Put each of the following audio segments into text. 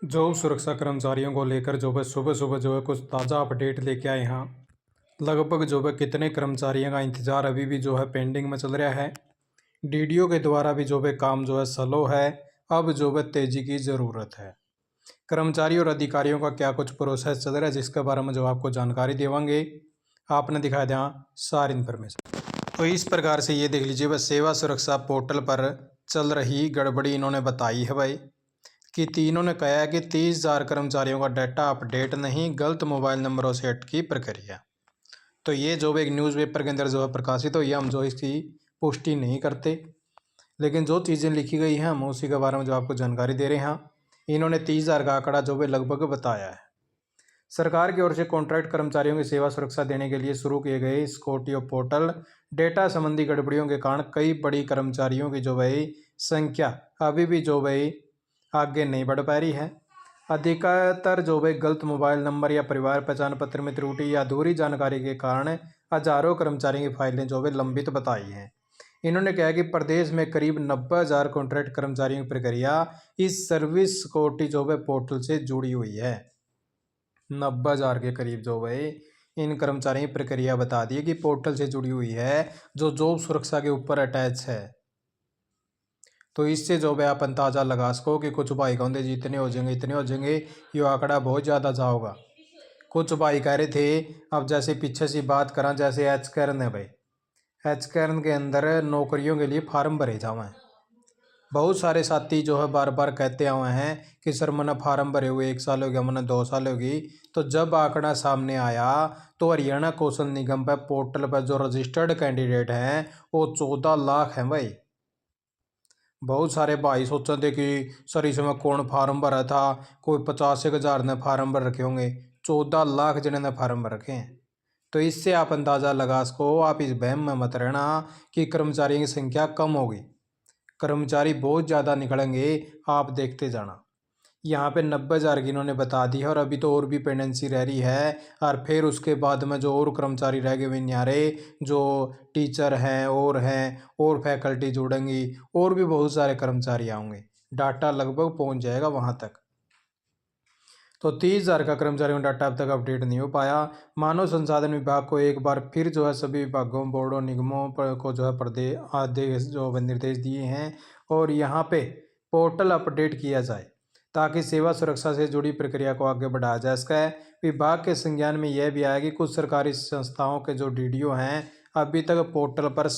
Job सुरक्षा कर्मचारियों को लेकर जो है सुबह सुबह जो है कुछ ताज़ा अपडेट लेके आए हैं। लगभग जो है कितने कर्मचारियों का इंतज़ार अभी भी जो है पेंडिंग में चल रहा है। डीडीओ के द्वारा भी जो है काम जो है स्लो है। अब जो है तेज़ी की ज़रूरत है। कर्मचारी और अधिकारियों का क्या कुछ प्रोसेस चल रहा है जिसके बारे में जो आपको जानकारी देवांगे। आपने दिखाया दें सारी इन्फॉर्मेशन। तो इस प्रकार से ये देख लीजिए, बस सेवा सुरक्षा पोर्टल पर चल रही गड़बड़ी इन्होंने बताई है भाई, कि तीनों ने कहा है कि 30,000 कर्मचारियों का डाटा अपडेट नहीं, गलत मोबाइल नंबरों से अटकी प्रक्रिया। तो ये जो एक न्यूज़पेपर के अंदर जो है प्रकाशित हो, ये हम जो इसकी पुष्टि नहीं करते, लेकिन जो चीज़ें लिखी गई हैं हम उसी के बारे में जो आपको जानकारी दे रहे हैं। इन्होंने 30,000 का आंकड़ा जो है लगभग बताया है। सरकार की ओर से कॉन्ट्रैक्ट कर्मचारियों की सेवा सुरक्षा देने के लिए शुरू किए गए स्कॉटियो पोर्टल डेटा संबंधी गड़बड़ियों के कारण कई बड़ी कर्मचारियों की जो भाई संख्या अभी भी जो भाई आगे नहीं बढ़ पा रही है। अधिकतर जो भाई गलत मोबाइल नंबर या परिवार पहचान पत्र में त्रुटि या अधूरी जानकारी के कारण हजारों कर्मचारियों की फाइलें जो भाई लंबित बताई हैं। इन्होंने कहा कि प्रदेश में करीब 90,000 कॉन्ट्रैक्ट कर्मचारियों की प्रक्रिया इस सर्विस सिक्योरिटी जो है पोर्टल से जुड़ी हुई है। 90,000 के करीब जो भाई इन कर्मचारियों की प्रक्रिया बता दी कि पोर्टल से जुड़ी हुई है, जो जॉब सुरक्षा के ऊपर अटैच है। तो इससे जो है आप अंदाजा लगा सको कि कुछ भाई कहते जी इतने हो जाएंगे इतने हो जाएंगे, ये आंकड़ा बहुत ज़्यादा जाओगा। कुछ भाई कह रहे थे, अब जैसे पीछे से बात करा, जैसे एच कैरन है भाई, एच कैरन के अंदर नौकरियों के लिए फार्म भरे जाओ हैं। बहुत सारे साथी जो है बार बार कहते हुए हैं कि सर मैंने फार्म भरे हुए 1 साल हो गया, मैंने 2 साल होगी। तो जब आंकड़ा सामने आया तो हरियाणा कौशल निगम पर पोर्टल पर जो रजिस्टर्ड कैंडिडेट हैं वो 14 लाख हैं भाई। बहुत सारे भाई सोचते थे कि सर इसमें कौन फार्म भरा था, कोई 50,000 ने फार्म भर रखे होंगे। 14 लाख जने ने फार्म भर रखे हैं। तो इससे आप अंदाज़ा लगा सको, आप इस वहम में मत रहना कि कर्मचारियों की संख्या कम होगी। कर्मचारी बहुत ज़्यादा निकलेंगे, आप देखते जाना। यहाँ पे 90,000 की इन्होंने बता दी है, और अभी तो और भी पेंडेंसी रह रही है। और फिर उसके बाद में जो और कर्मचारी रह गए हुए न्यारे, जो टीचर हैं और फैकल्टी जुड़ेंगी, और भी बहुत सारे कर्मचारी आएंगे। डाटा लगभग पहुँच जाएगा वहाँ तक। तो 30,000 का कर्मचारियों का डाटा अब तक अपडेट नहीं हो पाया। मानव संसाधन विभाग को एक बार फिर जो है सभी विभागों बोर्डों निगमों पर को जो है आदेश जो है निर्देश दिए हैं, और यहाँ पे पोर्टल अपडेट किया जाए ताकि सेवा सुरक्षा से जुड़ी प्रक्रिया को आगे बढ़ाया जा सके। विभाग के संज्ञान में यह भी आया कि कुछ सरकारी संस्थाओं के जो डीडीओ हैं अभी तक पोर्टल पर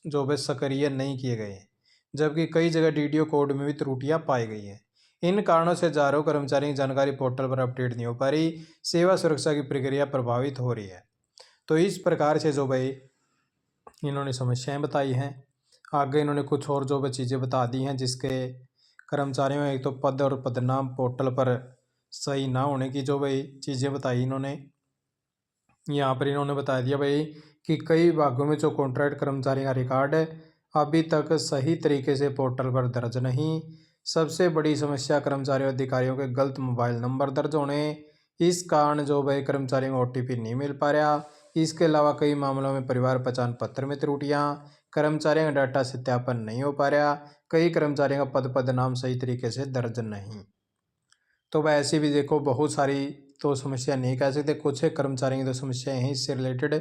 जो है सक्रिय नहीं किए गए हैं, जबकि कई जगह डीडीओ कोड में भी त्रुटियां पाई गई हैं। इन कारणों से हजारों कर्मचारियों की जानकारी पोर्टल पर अपडेट नहीं हो पा रही, सेवा सुरक्षा की प्रक्रिया प्रभावित हो रही है। तो इस प्रकार से जो भाई इन्होंने समस्याएं बताई हैं। आगे इन्होंने कुछ और जो भी चीज़ें बता दी हैं, जिसके कर्मचारियों में एक तो पद और पदनाम पोर्टल पर सही ना होने की जो भाई चीज़ें बताई इन्होंने। यहाँ पर इन्होंने बता दिया भाई कि कई भागों में जो कॉन्ट्रैक्ट कर्मचारी का रिकॉर्ड है अभी तक सही तरीके से पोर्टल पर दर्ज नहीं। सबसे बड़ी समस्या कर्मचारियों अधिकारियों के गलत मोबाइल नंबर दर्ज होने, इस कारण जो भाई कर्मचारियों को ओटीपी नहीं मिल पा रहा। इसके अलावा कई मामलों में परिवार पहचान पत्र में त्रुटियां, कर्मचारियों का डाटा सत्यापन नहीं हो पा रहा, कई कर्मचारियों का पद नाम सही तरीके से दर्ज नहीं। तो वह ऐसी भी देखो बहुत सारी तो समस्या नहीं कह सकते, कुछ एक कर्मचारियों की तो समस्याएं हैं इससे रिलेटेड,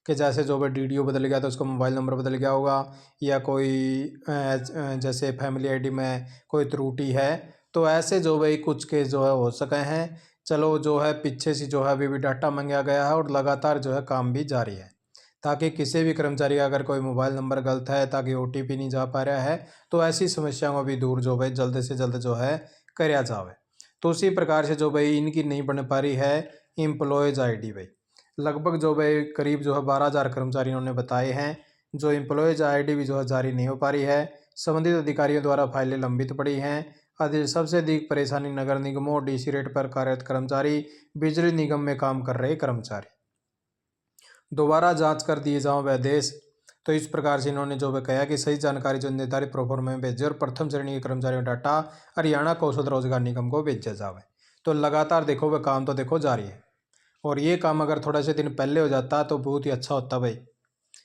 कि जैसे जो भी डीडीओ बदल गया तो उसका मोबाइल नंबर बदल गया होगा, या कोई जैसे फैमिली आईडी में कोई त्रुटि है। तो ऐसे जो भाई कुछ केस जो है हो सके हैं। चलो जो है पीछे से जो है अभी भी डाटा मांगा गया है, और लगातार जो है काम भी जारी है, ताकि किसी भी कर्मचारी का अगर कोई मोबाइल नंबर गलत है, ताकि ओटीपी नहीं जा पा रहा है, तो ऐसी समस्याओं को भी दूर जो भाई जल्द से जल्द जो है कराया जावे। तो उसी प्रकार से जो भाई इनकी नहीं बन पा रही है एम्प्लॉयज़ आईडी भाई, लगभग जो भाई करीब जो है 12,000 कर्मचारी इन्होंने बताए हैं, जो एम्प्लॉयज़ आईडी भी जो है जारी नहीं हो पा रही है। संबंधित अधिकारियों द्वारा फाइलें लंबित पड़ी हैं। सबसे अधिक परेशानी नगर निगमों डीसी रेट पर कार्यरत कर्मचारी, बिजली निगम में काम कर रहे कर्मचारी, दोबारा जांच कर दिए जाओ वह आदेश। तो इस प्रकार से इन्होंने जो कहा कि सही जानकारी जो निर्धारित प्रोफॉर्मा में भेजे, और प्रथम श्रेणी के कर्मचारियों का डाटा हरियाणा कौशल रोजगार निगम को भेजा जाए। तो लगातार देखो वह काम तो देखो जारी है, और ये काम अगर थोड़ा से दिन पहले हो जाता तो बहुत ही अच्छा होता भाई,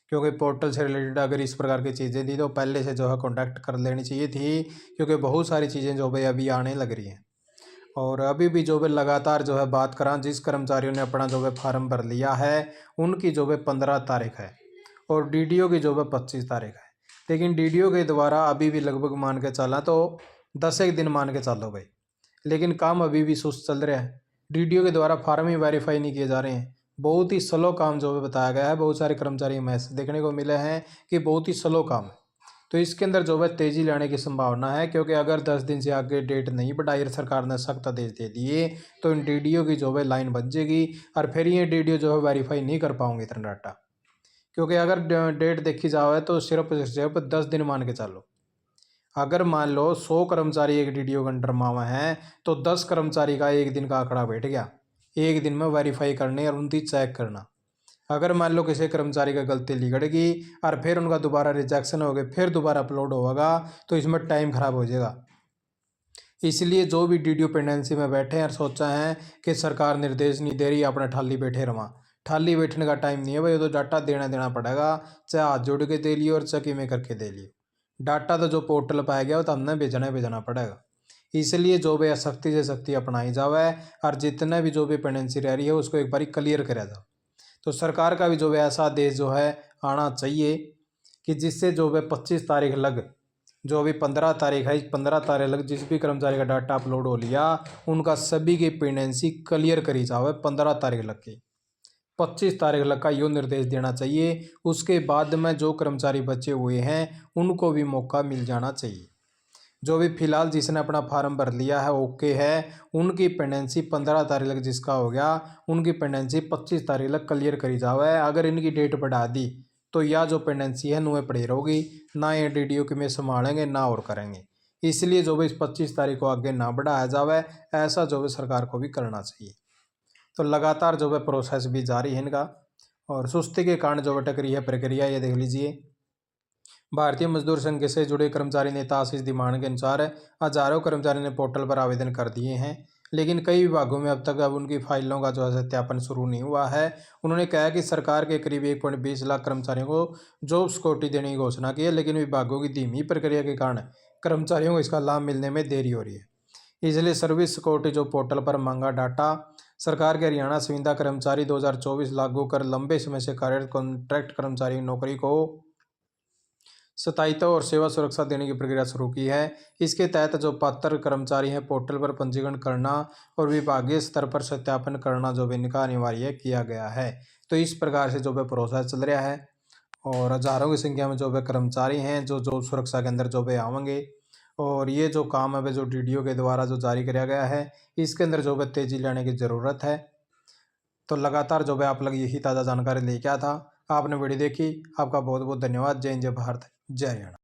क्योंकि पोर्टल से रिलेटेड अगर इस प्रकार की चीज़ें थी तो पहले से जो है कॉन्टैक्ट कर लेनी चाहिए थी, क्योंकि बहुत सारी चीज़ें जो भाई अभी आने लग रही हैं। और अभी भी जो है लगातार जो है बात करा, जिस कर्मचारियों ने अपना जो है फार्म भर लिया है उनकी जो है 15 तारीख है और डीडीओ की जो है 25 तारीख है। लेकिन डीडीओ के द्वारा अभी भी लगभग मान के चला तो 10 एक दिन मान के चलो भाई, लेकिन काम अभी भी सुस्त चल रहा है। डीडीओ के द्वारा फार्म ही वेरीफाई नहीं किए जा रहे हैं। बहुत ही स्लो काम जो है बताया गया है। बहुत सारे कर्मचारी मैसेज देखने को मिले हैं कि बहुत ही स्लो काम है। तो इसके अंदर जो है तेज़ी लाने की संभावना है, क्योंकि अगर 10 दिन से आगे डेट नहीं बढ़ाई, सरकार ने सख्त आदेश दे दिए, तो इन डीडीओ की जो है लाइन बच जाएगी और फिर ये डीडीओ जो है वेरीफाई नहीं कर पाओगे इतना डाटा। क्योंकि अगर डेट देखी जाए तो सिर्फ 10 दिन मान के चलो। अगर मान लो 100 कर्मचारी एक डीडीओ के अंडर मावा है तो 10 कर्मचारी का एक दिन का आंकड़ा बैठ गया, एक दिन में वेरीफाई करने और 29 चेक करना। अगर मान लो किसी कर्मचारी का गलती लिगड़गी और फिर उनका दोबारा रिजेक्शन हो गया, फिर दोबारा अपलोड होगा, तो इसमें टाइम खराब हो जाएगा। इसलिए जो भी डीडीओ पेंडेंसी में बैठे हैं और सोचा है कि सरकार निर्देश नहीं दे रही, अपना ठाली बैठे रहा, ठाली बैठने का टाइम नहीं है भाई। तो डाटा देना पड़ेगा, चाहे हाथ जोड़ के दे लियो और चकी में करके दे लियो। डाटा तो जो पोर्टल पाया गया वो तो हमने भेजना पड़ेगा। इसलिए जो भी सख्ती से सख्ती अपनाई जावे और जितने भी जो भी पेंडेंसी रह रही है उसको एक बार क्लियर करा जाए। तो सरकार का भी जो है ऐसा आदेश जो है आना चाहिए कि जिससे जो है 25 तारीख लग, जो अभी 15 तारीख है, 15 तारीख लग जिस भी कर्मचारी का डाटा अपलोड हो लिया उनका सभी की पेंडेंसी क्लियर करी जावे 15 तारीख लग की। 25 तारीख लग का यो निर्देश देना चाहिए। उसके बाद में जो कर्मचारी बचे हुए हैं उनको भी मौका मिल जाना चाहिए। जो भी फिलहाल जिसने अपना फार्म भर लिया है ओके है, उनकी पेंडेंसी 15 तारीख तक जिसका हो गया उनकी पेंडेंसी 25 तारीख तक क्लियर करी जावे। अगर इनकी डेट बढ़ा दी तो यह जो पेंडेंसी है नुए पड़ी रहोगी, ना ये डीडीओ की में संभालेंगे ना और करेंगे। इसलिए जो भी इस 25 तारीख को आगे ना बढ़ाया जावे, ऐसा जो भी सरकार को भी करना चाहिए। तो लगातार जो है प्रोसेस भी जारी है इनका, और सुस्ती के कारण जो अटक रही है प्रक्रिया, ये देख लीजिए। भारतीय मजदूर संघ से जुड़े कर्मचारी नेता आशीष दिमाण के अनुसार हजारों कर्मचारी ने पोर्टल पर आवेदन कर दिए हैं, लेकिन कई विभागों में अब तक उनकी फाइलों का जो है सत्यापन शुरू नहीं हुआ है। उन्होंने कहा कि सरकार के करीब 1.20 लाख कर्मचारियों को जॉब सिक्योरिटी देने की घोषणा की है, लेकिन विभागों की धीमी प्रक्रिया के कारण कर्मचारियों को इसका लाभ मिलने में देरी हो रही है। इसलिए सर्विस सिक्योरिटी जो पोर्टल पर मांगा डाटा सरकार के हरियाणा संविदा कर्मचारी 2024 लागू कर लंबे समय से कार्यरत कॉन्ट्रैक्ट कर्मचारी नौकरी को स्थायित्व और सेवा सुरक्षा देने की प्रक्रिया शुरू की है। इसके तहत जो पात्र कर्मचारी हैं पोर्टल पर पंजीकरण करना और विभागीय स्तर पर सत्यापन करना जो भी इनका अनिवार्य किया गया है। तो इस प्रकार से जो है प्रोसेस चल रहा है और हजारों की संख्या में जो है कर्मचारी हैं जो सुरक्षा के अंदर जो है आवेंगे। और ये जो काम है जो डीडीओ के द्वारा जो जारी किया गया है इसके अंदर जो है तेजी लाने की ज़रूरत है। तो लगातार जो है आप लोग यही ताज़ा जानकारी लेके आया था। आपने वीडियो देखी, आपका बहुत बहुत धन्यवाद। जय हिंद, जय भारत, जय हरियाणा।